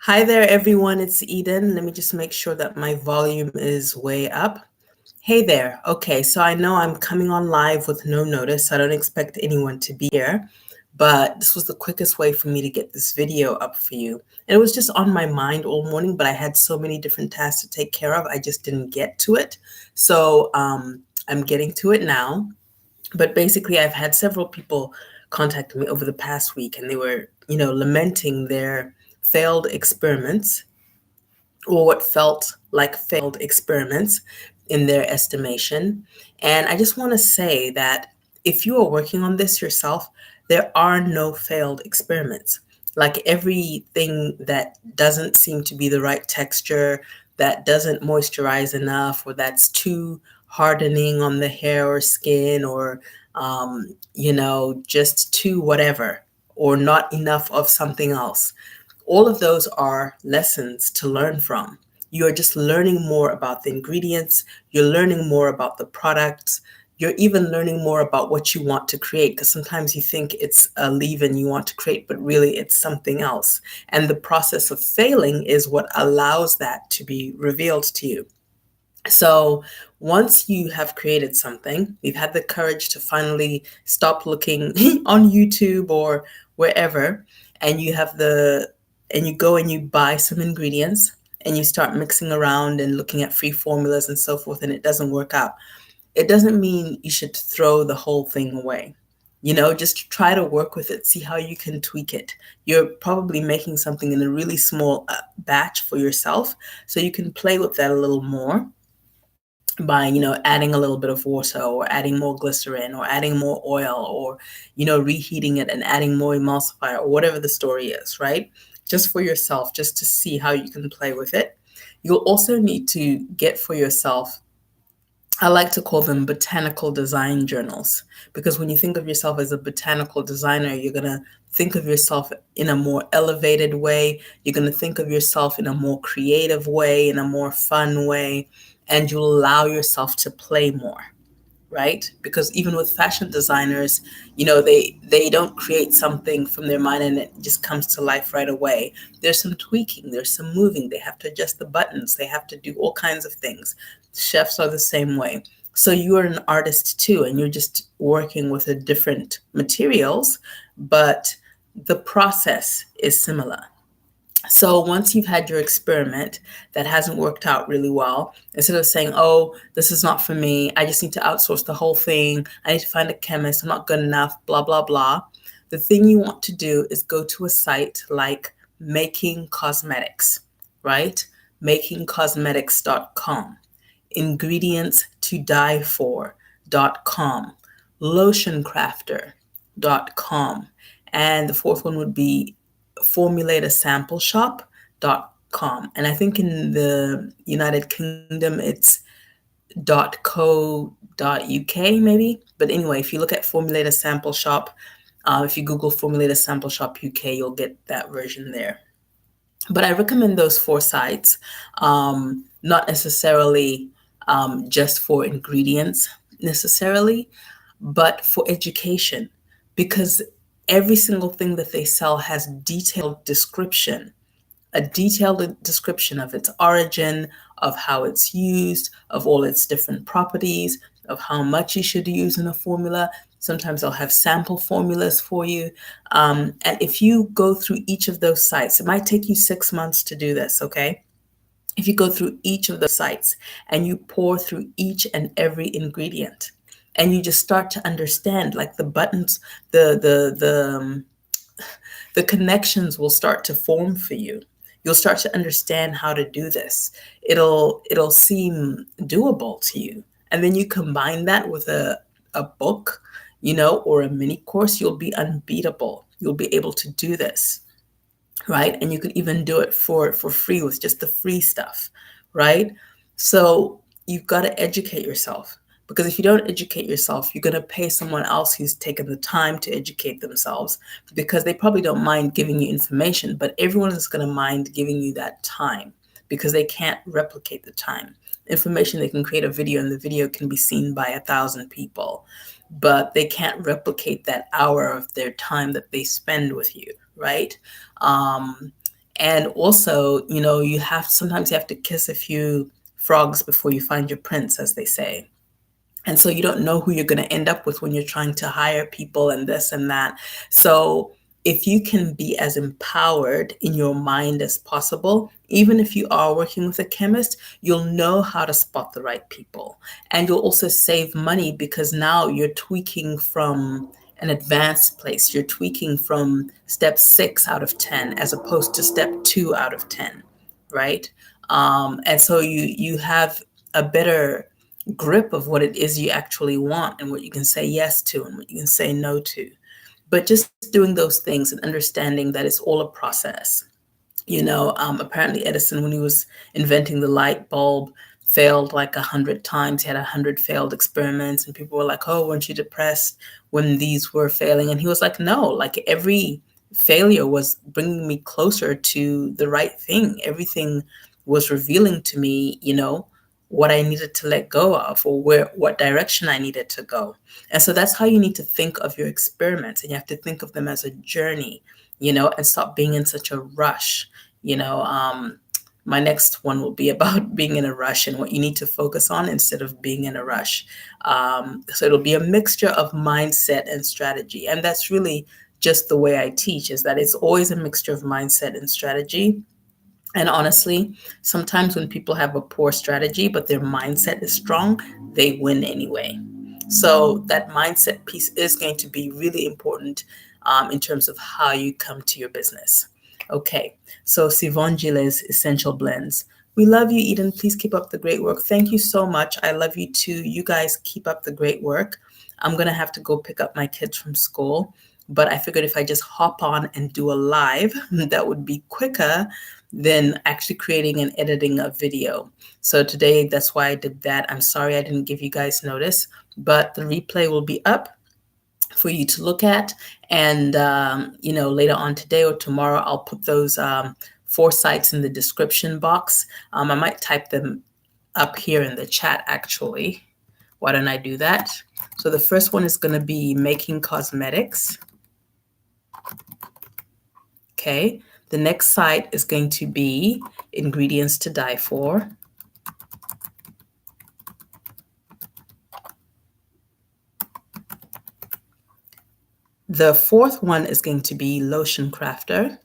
Hi there, everyone. It's Eden. Let me just make sure that my volume is way up. Hey there. Okay, so I know I'm coming on live with no notice. I don't expect anyone to be here, but this was the quickest way for me to get this video up for you. And it was just on my mind all morning, but I had so many different tasks to take care of, I just didn't get to it. So I'm getting to it now. But basically, I've had several people contact me over the past week, and they were, lamenting their failed experiments or what felt like failed experiments in their estimation. And I just want to say that if you are working on this yourself, there are no failed experiments. Like everything that doesn't seem to be the right texture, that doesn't moisturize enough, or that's too hardening on the hair or skin, or, just too whatever, or not enough of something else, all of those are lessons to learn from. You're just learning more about the ingredients, you're learning more about the products, you're even learning more about what you want to create, because sometimes you think it's a leave-in you want to create, but really it's something else. And the process of failing is what allows that to be revealed to you. So once you have created something, you've had the courage to finally stop looking on YouTube or wherever, and you go and you buy some ingredients and you start mixing around and looking at free formulas and so forth, and it doesn't work out. It doesn't mean you should throw the whole thing away. Just try to work with it, see how you can tweak it. You're probably making something in a really small batch for yourself, so you can play with that a little more by adding a little bit of water, or adding more glycerin, or adding more oil, or reheating it and adding more emulsifier, or whatever the story is, right? Just for yourself, just to see how you can play with it. You'll also need to get for yourself, I like to call them botanical design journals, because when you think of yourself as a botanical designer, you're going to think of yourself in a more elevated way. You're going to think of yourself in a more creative way, in a more fun way, and you'll allow yourself to play more, right? Because even with fashion designers, they don't create something from their mind and it just comes to life right away. There's some tweaking, there's some moving. They have to adjust the buttons, they have to do all kinds of things. Chefs are the same way. So you are an artist too, and you're just working with a different materials, but the process is similar. So once you've had your experiment that hasn't worked out really well, instead of saying, oh, this is not for me, I just need to outsource the whole thing, I need to find a chemist, I'm not good enough, blah, blah, blah. The thing you want to do is go to a site like Making Cosmetics, right? makingcosmetics.com, ingredients-to-die-for.com, lotioncrafter.com, and the fourth one would be formulatasampleshop.com. And I think in the United Kingdom, it's .co.uk maybe. But anyway, if you look at Formulator Sample Shop, if you Google Formulator Sample Shop UK, you'll get that version there. But I recommend those 4 sites, not necessarily just for ingredients necessarily, but for education, because every single thing that they sell has a detailed description of its origin, of how it's used, of all its different properties, of how much you should use in a formula. Sometimes they'll have sample formulas for you. And if you go through each of those sites, it might take you 6 months to do this, okay? If you go through each of the sites and you pour through each and every ingredient, and you just start to understand, like the buttons, the connections will start to form for you. You'll start to understand how to do this. It'll seem doable to you. And then you combine that with a book, or a mini course, you'll be unbeatable. You'll be able to do this, right? And you could even do it for free with just the free stuff, right? So you've got to educate yourself, because if you don't educate yourself, you're going to pay someone else who's taken the time to educate themselves, because they probably don't mind giving you information, but everyone is going to mind giving you that time, because they can't replicate the time. Information, they can create a video and the video can be seen by 1,000 people, but they can't replicate that hour of their time that they spend with you, right? And also, sometimes you have to kiss a few frogs before you find your prince, as they say. And so you don't know who you're going to end up with when you're trying to hire people and this and that. So if you can be as empowered in your mind as possible, even if you are working with a chemist, you'll know how to spot the right people. And you'll also save money because now you're tweaking from an advanced place. You're tweaking from step 6 out of 10 as opposed to step 2 out of 10, right? And so you have a better grip of what it is you actually want and what you can say yes to and what you can say no to. But just doing those things and understanding that it's all a process. Apparently Edison, when he was inventing the light bulb, failed like 100 times. He had 100 failed experiments, and people were like, "Oh, weren't you depressed when these were failing?" And he was like, "No, like every failure was bringing me closer to the right thing. Everything was revealing to me, what I needed to let go of or what direction I needed to go." And so that's how you need to think of your experiments, and you have to think of them as a journey, and stop being in such a rush. You know, my next one will be about being in a rush and what you need to focus on instead of being in a rush. So it'll be a mixture of mindset and strategy. And that's really just the way I teach, is that it's always a mixture of mindset and strategy. And honestly, sometimes when people have a poor strategy, but their mindset is strong, they win anyway. So that mindset piece is going to be really important in terms of how you come to your business. Okay, so Sivon Gilles, Essential Blends. We love you, Eden. Please keep up the great work. Thank you so much. I love you too. You guys keep up the great work. I'm going to have to go pick up my kids from school, but I figured if I just hop on and do a live, that would be quicker than actually creating and editing a video. So today, that's why I did that. I'm sorry I didn't give you guys notice, but the replay will be up for you to look at. And, later on today or tomorrow, I'll put those 4 sites in the description box. I might type them up here in the chat, actually. Why don't I do that? So the first one is going to be making cosmetics. Okay. The next site is going to be ingredients to die for. The fourth one is going to be lotion crafter.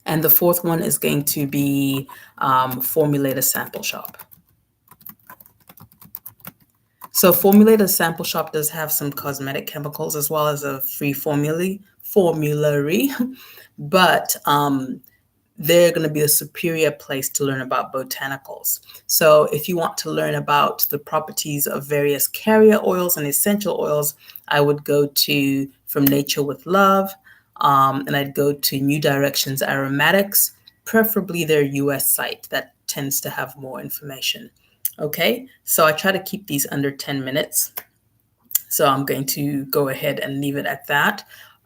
And the fourth one is going to be Formulator Sample Shop. So Formulator Sample Shop does have some cosmetic chemicals as well as a free formulary, but they're going to be a superior place to learn about botanicals. So if you want to learn about the properties of various carrier oils and essential oils, I would go to From Nature with Love, and I'd go to New Directions Aromatics, preferably their US site that tends to have more information. Okay, so I try to keep these under 10 minutes. So I'm going to go ahead and leave it at that.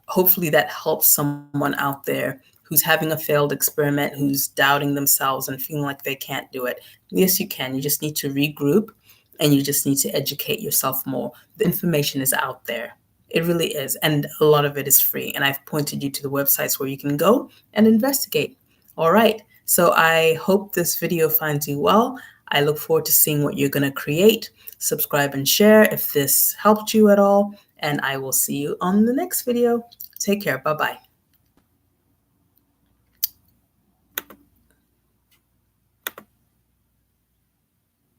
Hopefully that helps someone out there who's having a failed experiment, who's doubting themselves and feeling like they can't do it. Yes, you can. You just need to regroup and you just need to educate yourself more. The information is out there. It really is. And a lot of it is free. And I've pointed you to the websites where you can go and investigate. All right. So I hope this video finds you well. I look forward to seeing what you're going to create. Subscribe and share if this helped you at all. And I will see you on the next video. Take care. Bye-bye.